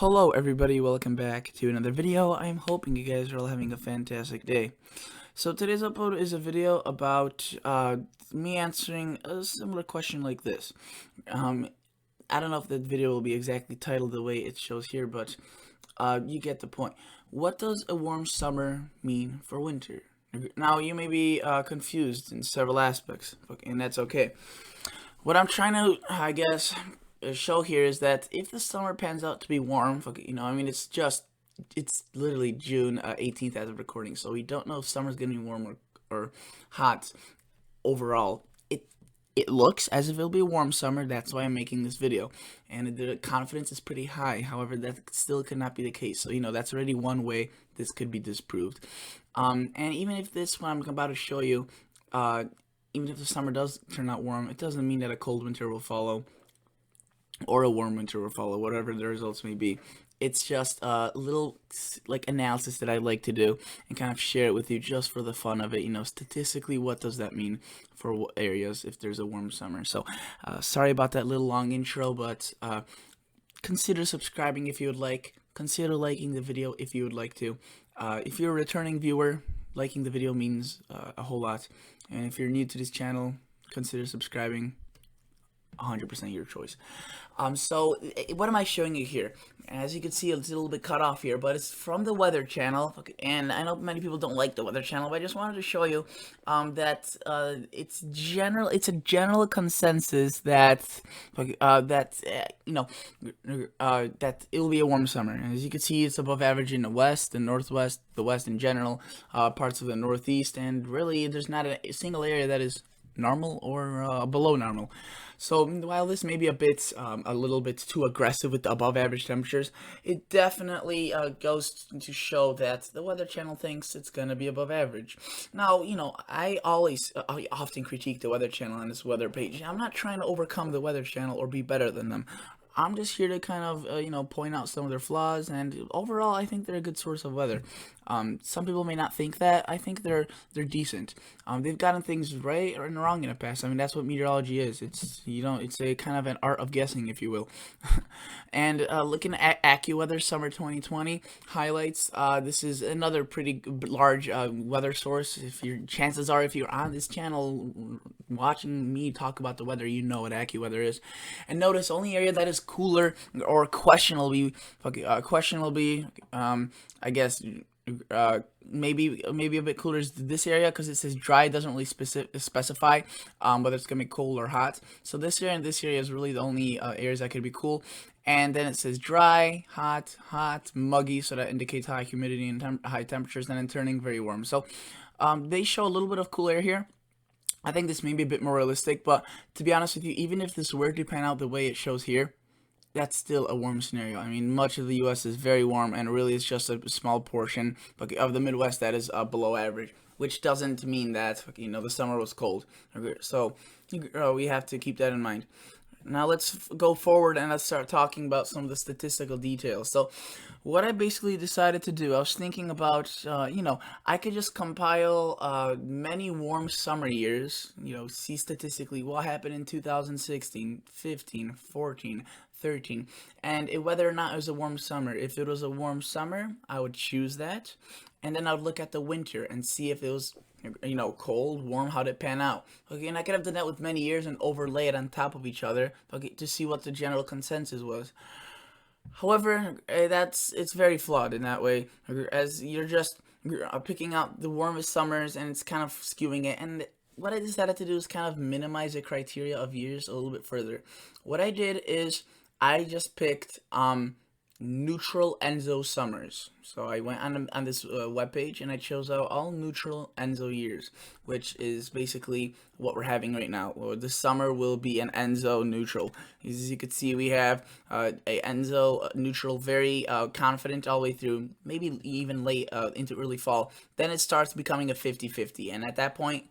Hello everybody, welcome back to another video. I'm hoping you guys are all having a fantastic day. So today's upload is a video about me answering a similar question like this. I don't know if the video will be exactly titled the way it shows here, but you get the point. What does a warm summer mean for winter? Now you may be confused in several aspects, and that's okay. What I'm trying to, I guess, show here is that if the summer pans out to be warm, it's literally June 18th as of recording, so we don't know if summer's gonna be warm or hot overall. It looks as if it'll be a warm summer. That's why I'm making this video, and the confidence is pretty high. However, that still could not be the case. So that's already one way this could be disproved. And even if this one I'm about to show you, even if the summer does turn out warm, it doesn't mean that a cold winter will follow or a warm winter will follow, whatever the results may be. It's just a little analysis that I like to do and kind of share it with you just for the fun of it. Statistically, what does that mean for areas if there's a warm summer? So sorry about that little long intro, but consider subscribing if you would like. Consider liking the video if you would like to. If you're a returning viewer, liking the video means a whole lot. And if you're new to this channel, consider subscribing. 100% your choice. So what am I showing you here? As you can see, it's a little bit cut off here, but it's from the Weather Channel. And I know many people don't like the Weather Channel, but I just wanted to show you that it's a general consensus that that it will be a warm summer. As you can see, it's above average in the west, the northwest, the west in general, parts of the northeast, and really there's not a single area that is normal or below normal. So while this may be a little bit too aggressive with the above average temperatures, it definitely goes to show that the Weather Channel thinks it's gonna be above average. Now, I often critique the Weather Channel on this weather page. I'm not trying to overcome the Weather Channel or be better than them. I'm just here to kind of, point out some of their flaws, and overall, I think they're a good source of weather. Some people may not think that. I think they're decent. They've gotten things right or wrong in the past. I mean, that's what meteorology is. It's a kind of an art of guessing, if you will. And looking at AccuWeather Summer 2020 highlights, this is another pretty large weather source. Chances are, if you're on this channel watching me talk about the weather, you know what AccuWeather is. And notice only area that is cooler or questionably, I guess, maybe a bit cooler is this area, because it says dry. It doesn't really specify whether it's gonna be cold or hot. So this area and this area is really the only areas that could be cool. And then it says dry, hot, muggy, so that indicates high humidity and high temperatures, and then turning very warm. So they show a little bit of cool air here. I think this may be a bit more realistic, but to be honest with you, even if this were to pan out the way it shows here, that's still a warm scenario. I mean, much of the U.S. is very warm, and really it's just a small portion of the Midwest that is below average, which doesn't mean that, the summer was cold. So we have to keep that in mind. Now let's go forward and let's start talking about some of the statistical details. So what I basically decided to do, I was thinking about, I could just compile many warm summer years, see statistically what happened in 2016, 15, 14, 13, and whether or not it was a warm summer. If it was a warm summer, I would choose that, and then I would look at the winter and see if it was cold, warm, how did it pan out? Okay, and I could have done that with many years and overlay it on top of each other, to see what the general consensus was. However, it's very flawed in that way, as you're just picking out the warmest summers and it's kind of skewing it. And what I decided to do is kind of minimize the criteria of years a little bit further. What I did is I just picked neutral ENSO summers. So I went on this webpage and I chose out all neutral ENSO years, which is basically what we're having right now. Well, this summer will be an ENSO neutral. As you can see, we have a ENSO neutral, very confident all the way through, maybe even late into early fall. Then it starts becoming a 50-50, and at that point,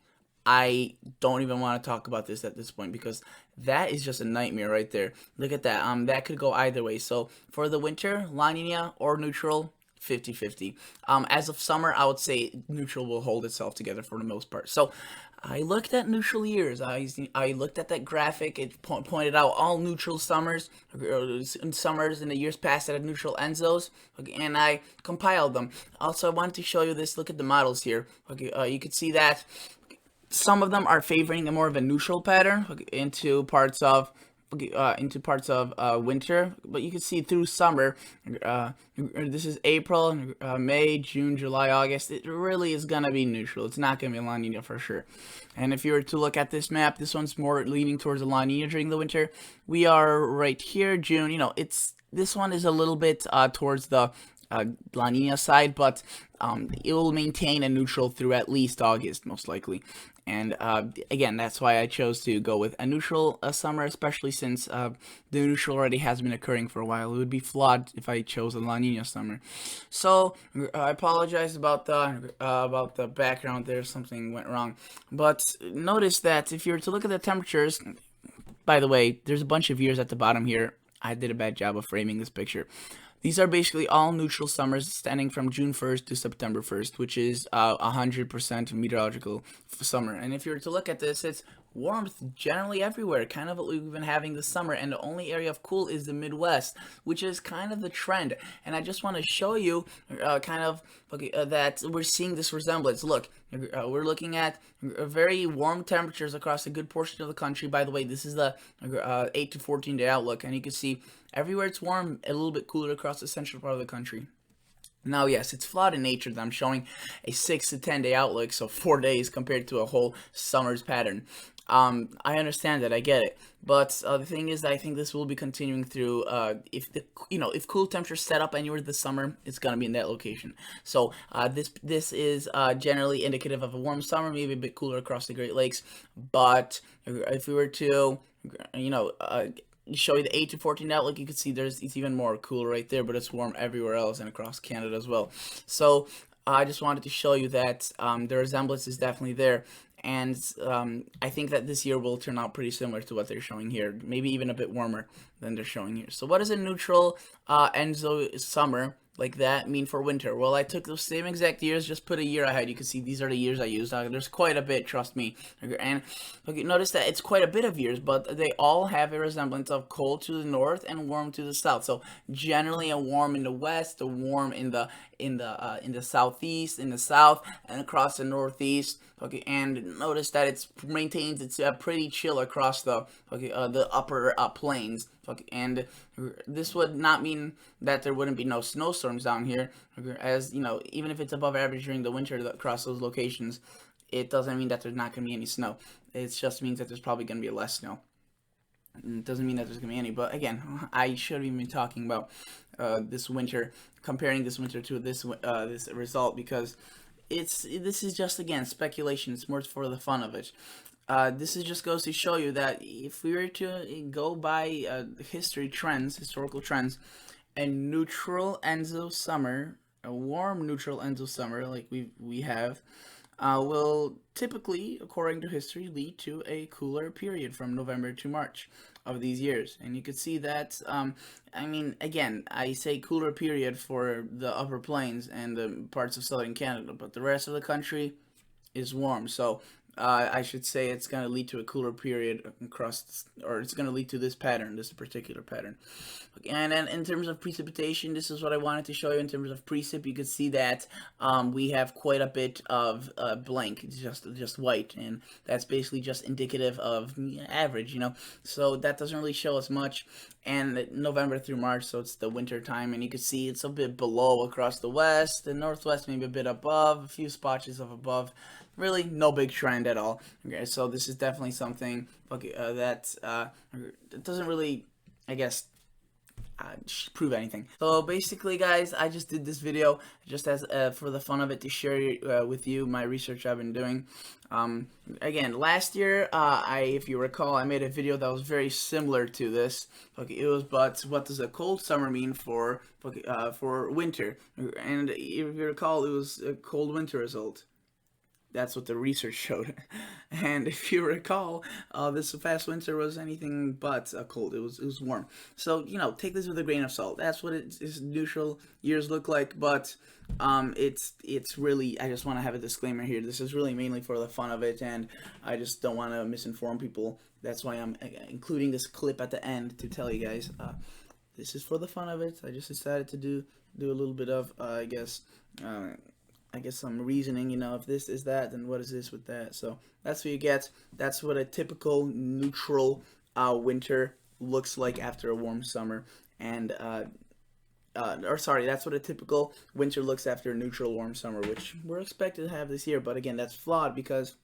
I don't even want to talk about this at this point, because that is just a nightmare right there. Look at that. That could go either way. So for the winter, La Nina or neutral, 50-50. As of summer, I would say neutral will hold itself together for the most part. So I looked at neutral years. I looked at that graphic. It pointed out all neutral summers, summers in the years past that had neutral ENSOs, okay, and I compiled them. Also, I wanted to show you this. Look at the models here. Okay, you can see that some of them are favoring a more of a neutral pattern, okay, into parts of winter, but you can see through summer. This is April, May, June, July, August. It really is gonna be neutral. It's not gonna be a La Nina for sure. And if you were to look at this map, this one's more leaning towards a La Nina during the winter. We are right here, June. You know, this one is a little bit towards the La Nina side, but it will maintain a neutral through at least August, most likely. And again, that's why I chose to go with a neutral summer, especially since the neutral already has been occurring for a while. It would be flawed if I chose a La Nina summer. So I apologize about the background there. Something went wrong. But notice that if you were to look at the temperatures, by the way, there's a bunch of years at the bottom here. I did a bad job of framing this picture. These are basically all neutral summers standing from June 1st to September 1st, which is 100% meteorological summer. And if you were to look at this, it's warmth generally everywhere, kind of what we've been having this summer, and the only area of cool is the Midwest, which is kind of the trend. And I just want to show you that we're seeing this resemblance. Look, we're looking at very warm temperatures across a good portion of the country. By the way, this is the 8 to 14 day outlook, and you can see everywhere it's warm, a little bit cooler across the central part of the country. Now, yes, it's flawed in nature that I'm showing a 6 to 10 day outlook, so 4 days compared to a whole summer's pattern. I understand that, I get it, but the thing is that I think this will be continuing through. If cool temperatures set up anywhere this summer, it's gonna be in that location. So this is generally indicative of a warm summer, maybe a bit cooler across the Great Lakes. But if we were to, show you the 8 to 14 outlook, you can see it's even more cool right there, but it's warm everywhere else and across Canada as well. So I just wanted to show you that the resemblance is definitely there. And I think that this year will turn out pretty similar to what they're showing here, maybe even a bit warmer than they're showing here. So what does a neutral ENSO summer like that mean for winter? Well, I took those same exact years, just put a year ahead. You can see these are the years I used. There's quite a bit, trust me. And notice that it's quite a bit of years, but they all have a resemblance of cold to the north and warm to the south. So generally a warm in the west, a warm in the southeast, in the south, and across the northeast. Okay, and notice that it maintains its pretty chill across the upper plains. Okay, and this would not mean that there wouldn't be no snowstorms down here, as you know, even if it's above average during the winter across those locations, it doesn't mean that there's not going to be any snow. It just means that there's probably going to be less snow. It doesn't mean that there's going to be any, but again, I should have even been talking about this winter, comparing this winter to this result, because this is just, again, speculation. It's more for the fun of it. This just goes to show you that if we were to go by historical trends, a neutral ENSO summer, a warm neutral ENSO summer like we have, will typically, according to history, lead to a cooler period from November to March of these years. And you can see that, I mean, again, I say cooler period for the upper plains and the parts of southern Canada, but the rest of the country is warm. So I should say it's going to lead to a cooler period across, or it's going to lead to this pattern, this particular pattern. And then in terms of precipitation, this is what I wanted to show you. In terms of precip, you can see that we have quite a bit of blank, just white, and that's basically just indicative of average, you know. So that doesn't really show us much. And November through March, so it's the winter time, and you can see it's a bit below across the west, the northwest maybe a bit above, a few spotches of above. Really no big trend at all. Okay, so this is definitely something that doesn't really, I guess, prove anything. So basically, guys, I just did this video just as for the fun of it, to share with you my research I've been doing. Again, last year, if you recall, I made a video that was very similar to this. Okay, it was, but what does a cold summer mean for winter? And if you recall, it was a cold winter result. That's what the research showed. And if you recall, this past winter was anything but cold. It was warm. So take this with a grain of salt. That's what its neutral years look like. But it's really, I just want to have a disclaimer here. This is really mainly for the fun of it, and I just don't want to misinform people. That's why I'm including this clip at the end to tell you guys. This is for the fun of it. I just decided to do a little bit of I guess some reasoning, if this is that, then what is this with that? So that's what you get. That's what a typical neutral winter looks like after a warm summer. And, or sorry, that's what a typical winter looks after a neutral warm summer, which we're expected to have this year. But again, that's flawed because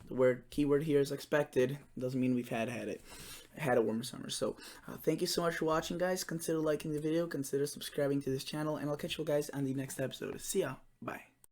the keyword here is expected. Doesn't mean we've had a warmer summer. So thank you so much for watching, guys. Consider liking the video, consider subscribing to this channel, and I'll catch you guys on the next episode. See ya. Bye.